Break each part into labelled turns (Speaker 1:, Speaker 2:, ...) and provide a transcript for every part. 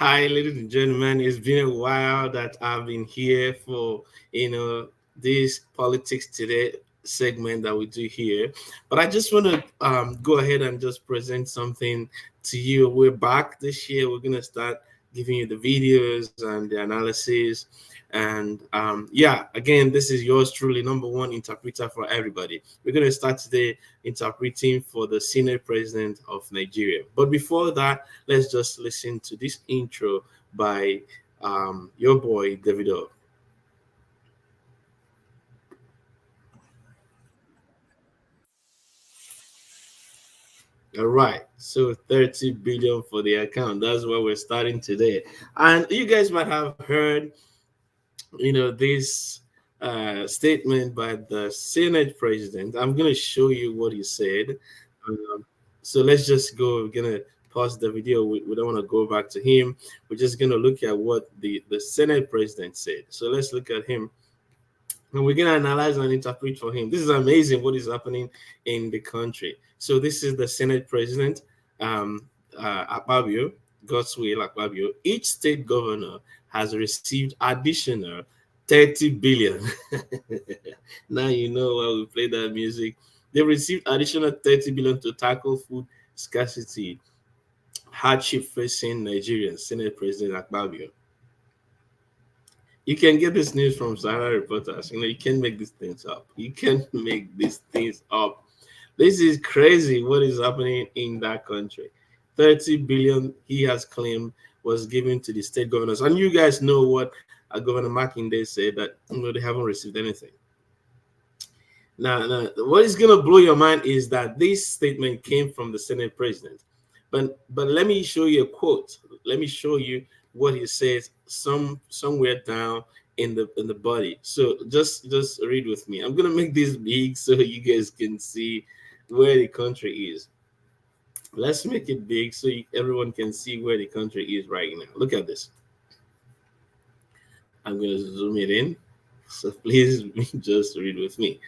Speaker 1: Hi, ladies and gentlemen. It's been a while that I've been here for this politics today segment that we do here. But I just want to go ahead and just present something to you. We're back this year. We're gonna start giving you the videos and the analysis. And yeah, again, this is yours truly, number one interpreter for everybody. We're gonna start today interpreting for the Senate President of Nigeria. But before that, let's just listen to this intro by your boy Davido. All right, so 30 billion for the account. That's where we're starting today. And you guys might have heard, this statement by the Senate President. I'm gonna show you what he said. Um, so let's just go. We're gonna pause the video. We don't want to go back to him. We're just gonna look at what the Senate President said. So let's look at him and we're gonna analyze and interpret for him. This is amazing what is happening in the country. So this is the Senate President, Akpabio, Godswill Akpabio. Each state governor has received additional 30 billion. Now you know why we play that music. They received additional 30 billion to tackle food scarcity, hardship facing Nigerians. Senate President Akpabio. You can get this news from Sahara reporters. You can't make these things up. You can't make these things up. This is crazy what is happening in that country. 30 billion he has claimed was given to the state governors. And you guys know what Governor Makinde said that they haven't received anything. Now, what is going to blow your mind is that this statement came from the Senate President. But let me show you a quote. Let me show you what he says somewhere down in the body. So just read with me. I'm gonna make this big so you guys can see where the country is. Let's make it big so everyone can see where the country is right now. Look at this. I'm gonna zoom it in. So please just read with me.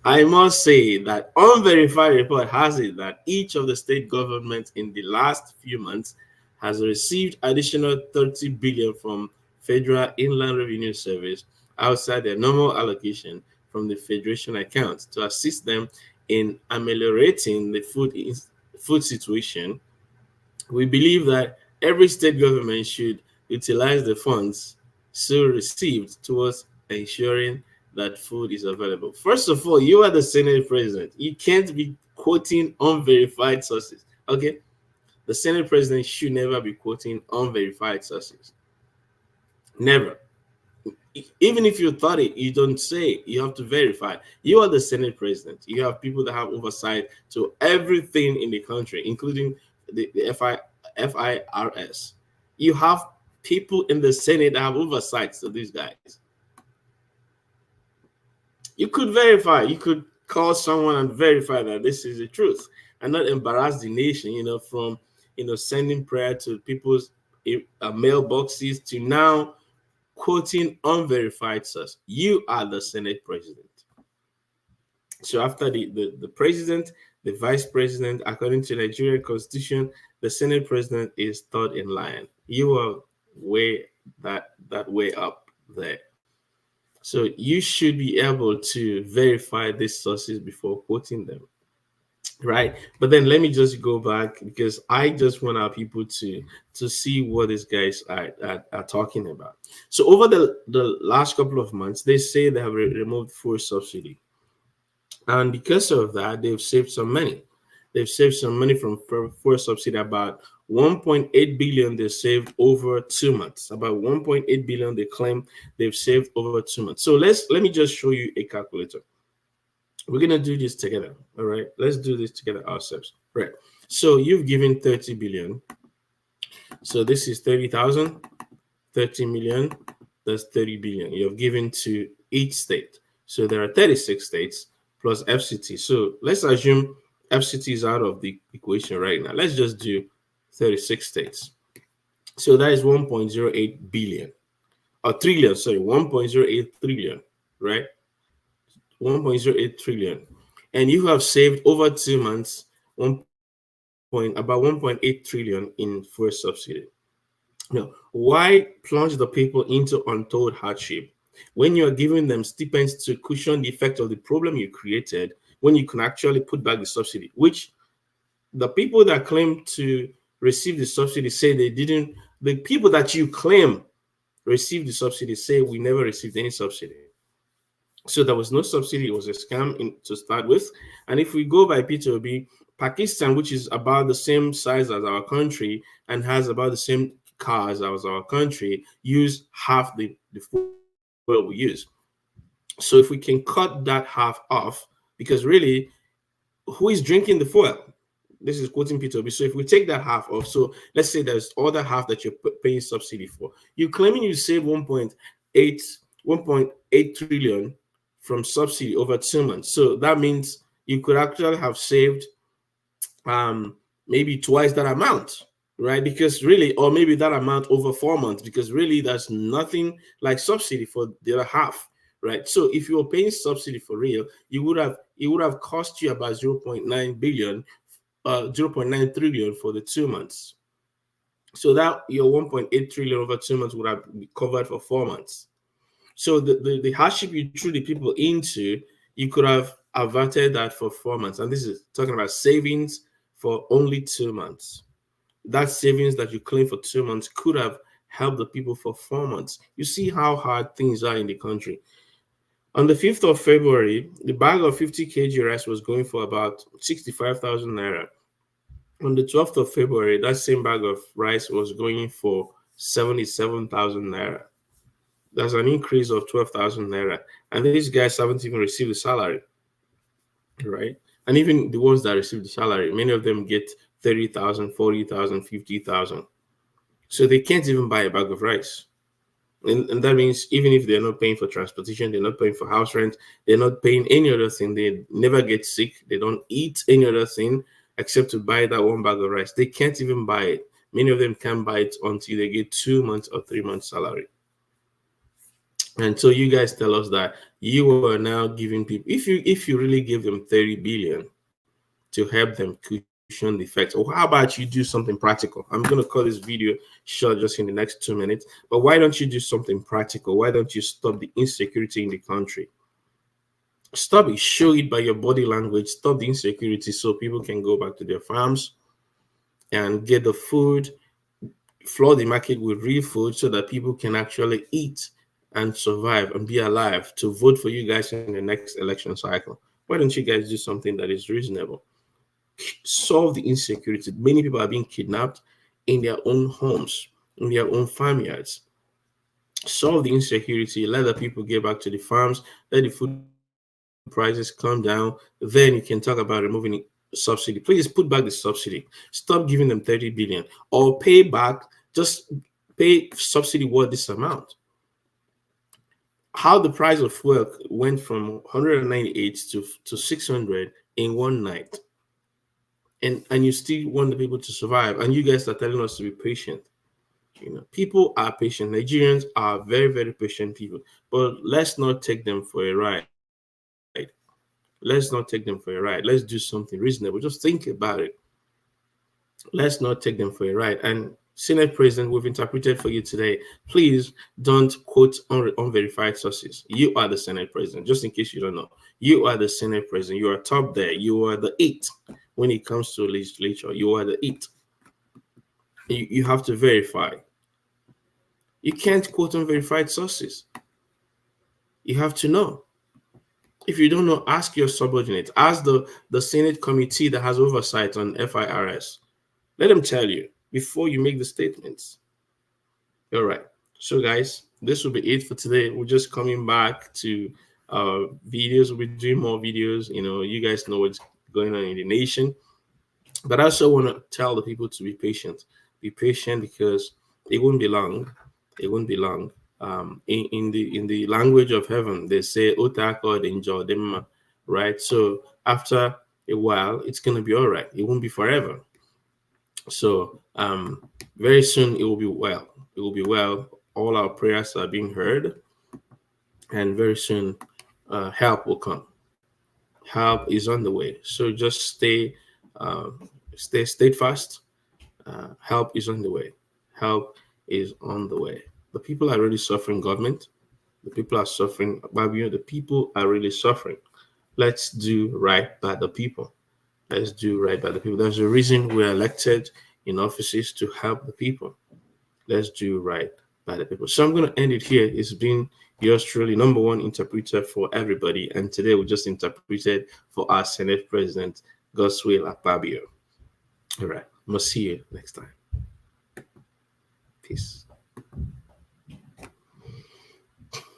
Speaker 1: I must say that unverified report has it that each of the state governments in the last few months has received additional 30 billion from Federal Inland Revenue Service outside their normal allocation from the Federation account to assist them in ameliorating the food situation. We believe that every state government should utilize the funds so received towards ensuring that food is available. First of all, you are the Senate President. You can't be quoting unverified sources. Okay? The Senate President should never be quoting unverified sources. Never. Even if you thought it, you don't say it. You have to verify. You are the Senate President. You have people that have oversight to everything in the country, including the FIRS. You have people in the Senate that have oversight to these guys. You could verify. You could call someone and verify that this is the truth, and not embarrass the nation. From sending prayer to people's mailboxes to now quoting unverified source. You are the Senate President. So after the president, the vice president, according to Nigerian Constitution, the Senate President is third in line. You are way that way up there. So you should be able to verify these sources before quoting them, right? But then let me just go back because I just want our people to see what these guys are talking about. So over the last couple of months, they say they have removed fuel subsidy, and because of that, they've saved some money. They've saved some money from fuel subsidy, about 1.8 billion they saved over 2 months. About 1.8 billion they claim they've saved over 2 months. So let me just show you a calculator. We're gonna do this together. All right, let's do this together ourselves. Right. So you've given 30 billion. So this is 30,000, 30 million, that's 30 billion. You've given to each state. So there are 36 states plus FCT. So let's assume FCT is out of the equation right now. Let's just do 36 states. So that is 1.08 billion or trillion, sorry, 1.08 trillion, right? 1.08 trillion. And you have saved over 2 months about 1.8 trillion in fuel subsidy. No, why plunge the people into untold hardship when you are giving them stipends to cushion the effect of the problem you created, when you can actually put back the subsidy, which the people that claim to receive the subsidy say they didn't, the people that you claim received the subsidy say we never received any subsidy. So there was no subsidy, it was a scam to start with. And if we go by P2B, Pakistan, which is about the same size as our country and has about the same cars as our country, use half the fuel we use. So if we can cut that half off, because really, who is drinking the fuel? This is quoting P2B. So if we take that half off, so let's say there's other half that you're paying subsidy for. You're claiming you save 1.8 trillion from subsidy over 2 months. So that means you could actually have saved maybe twice that amount, right? Because really, or maybe that amount over 4 months, because really there's nothing like subsidy for the other half, right? So if you were paying subsidy for real, it would have cost you about 0.9 trillion for the 2 months. So that your 1.8 trillion over 2 months would have been covered for 4 months. So the hardship you threw the people into, you could have averted that for 4 months. And this is talking about savings for only 2 months. That savings that you claim for 2 months could have helped the people for 4 months. You see how hard things are in the country. On the 5th of February, the bag of 50 kg rice was going for about 65,000 naira. On the 12th of February, that same bag of rice was going for 77,000 naira. That's an increase of 12,000 naira. And these guys haven't even received the salary, right? And even the ones that receive the salary, many of them get 30,000, 40,000, 50,000. So they can't even buy a bag of rice. And that means even if they're not paying for transportation, they're not paying for house rent, they're not paying any other thing, they never get sick, they don't eat any other thing except to buy that one bag of rice. They can't even buy it. Many of them can't buy it until they get 2 months or 3 months salary. And so you guys tell us that you are now giving people, if you really give them 30 billion to help them cushion the effects, or how about you do something practical? I'm going to call this video short just in the next 2 minutes, but why don't you do something practical? Why don't you stop the insecurity in the country? Stop it, show it by your body language, stop the insecurity so people can go back to their farms and get the food, flood the market with real food so that people can actually eat and survive and be alive to vote for you guys in the next election cycle. Why don't you guys do something that is reasonable? Solve the insecurity. Many people are being kidnapped in their own homes, in their own farmyards. Solve the insecurity. Let the people get back to the farms. Let the food prices come down. Then you can talk about removing the subsidy. Please put back the subsidy. Stop giving them 30 billion or pay back. Just pay subsidy worth this amount. How the price of fuel went from 198 to 600 in one night, and you still want the people to survive, and you guys are telling us to be patient. People are patient. Nigerians are very, very patient people, but let's not take them for a ride. Let's not take them for a ride. Let's do something reasonable. Just think about it. Let's not take them for a ride. And Senate President, we've interpreted for you today. Please don't quote unverified sources. You are the Senate President, just in case you don't know. You are the Senate President. You are top there. You are the eight when it comes to legislature. You are the eight. You have to verify. You can't quote unverified sources. You have to know. If you don't know, ask your subordinate. Ask the Senate committee that has oversight on FIRS. Let them tell you before you make the statements. All right. So, guys, this will be it for today. We're just coming back to videos. We'll be doing more videos. You guys know what's going on in the nation. But I also want to tell the people to be patient. Be patient because it won't be long. It won't be long. In the language of heaven, they say "Otako denjo," right? So after a while, it's gonna be all right. It won't be forever. So very soon it will be well. It will be well. All our prayers are being heard, and very soon help will come. Help is on the way. So just stay steadfast. Help is on the way. Help is on the way. The people are really suffering, government. The people are suffering, Babylon. The people are really suffering. Let's do right by the people. Let's do right by the people. There's a reason we're elected in offices to help the people. Let's do right by the people. So I'm going to end it here. It's been yours truly, number one interpreter for everybody. And today we just interpreted for our Senate President, Godswill Akpabio. All right. We'll see you next time. Peace.